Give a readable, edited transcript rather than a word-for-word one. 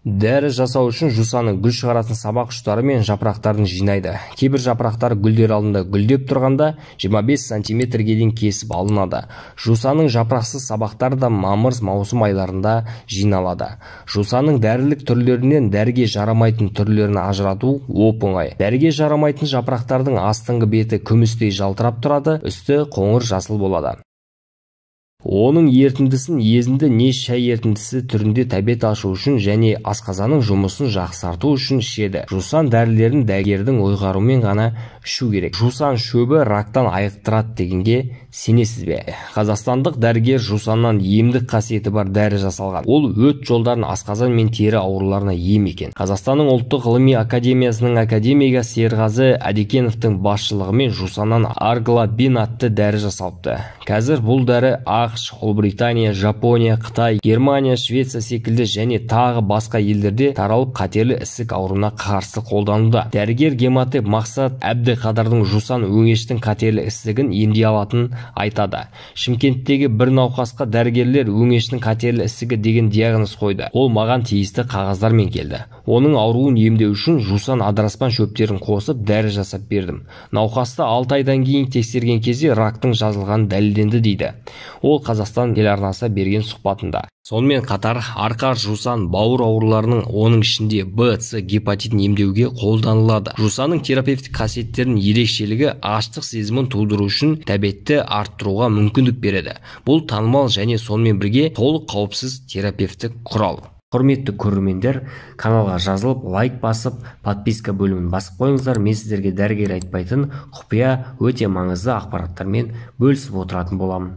Дәрі жасау үшін жусаны гүл шығаратын сабақ ұштары мен жапырақтарын жинайды. Кейбір жапырақтар гүлдер алдында гүлдеп тұрғанда 25 сантиметрге дейін кесіп алынады. Жусаның жапырақсыз сабақтары да мамыр-маусым айларында жиналады. Жусаның дәрілік түрлерінен дәріге жарамайтын түрлерін ажырату оп-оңай. Дәріге жарамайтын жапырақтардың астыңғы беті күмістей жалтырап тұрады, үсті қоңыр жасыл болады. Оның ертіндісін езінді не шай ертіндісі түрінде тәбет ашу үшін және асқазанның жұмысын жақсарту үшін ішеді. Жусан дәрілерін дәрігердің ойғаруымен ғана ішу керек. Жусан шөбі рактан айықтырады дегенге сенесіз бе? Қазақстандық дәрігер жусаннан емдік қасиеті бар дәрі жасалған. Ол өт жолдарын асқазан мен тері ауруларына ем екен. Қазақстанның ұлттық ғылыми академиясының академигі Серғазы Әдекеновтың басшылығымен жусаннан арглабин атты дәрі жасалыпты. Қазір бұл дәрі ақш, Ұлыбритания, Жапония, Қытай, Германия, Швеция секілді және тағы басқа елдерде таралып қатерлі ісік ауруына қарсы қолданылуда. Дәрігер гематеп Мақсат Әбдіқадырдың жусан өңештің қатерлі ісігін емдей алатынын айтады. Шымкенттегі бір науқасқа дәрігерлер өңештің қатерлі ісігі деген диагноз қойды. Ол маған тиісті қағаздармен келді. Оның ауруын емдеу үшін жусан адыраспан шөптерін қосып дәрі жасап бердім. Науқасты 6 айдан кейін тексерген кезде рактың жазылғаны дәлелденді дейді. Ол Қазақстан телеарнасына берген сұхбатында. Сонымен қатар арқа жусан бауыр ауруларының, оның ішінде Б, С гепатитін емдеуге қолданылады. Жусанның терапевтік қасиеттерінің ерекшелігі аштық сезімін тудыру үшін тәбетті арттыруға мүмкіндік береді. Бұл танымал және сонымен бірге толық қауіпсіз терапевтік құрал. Құрметті көрермендер, каналға жазылып, лайк басып, подписка бөлімін басып қойыңыздар. Мен сіздерге дәрігер айтпайтын құпия өте маңызды ақпараттармен бөлісіп отыратын боламын.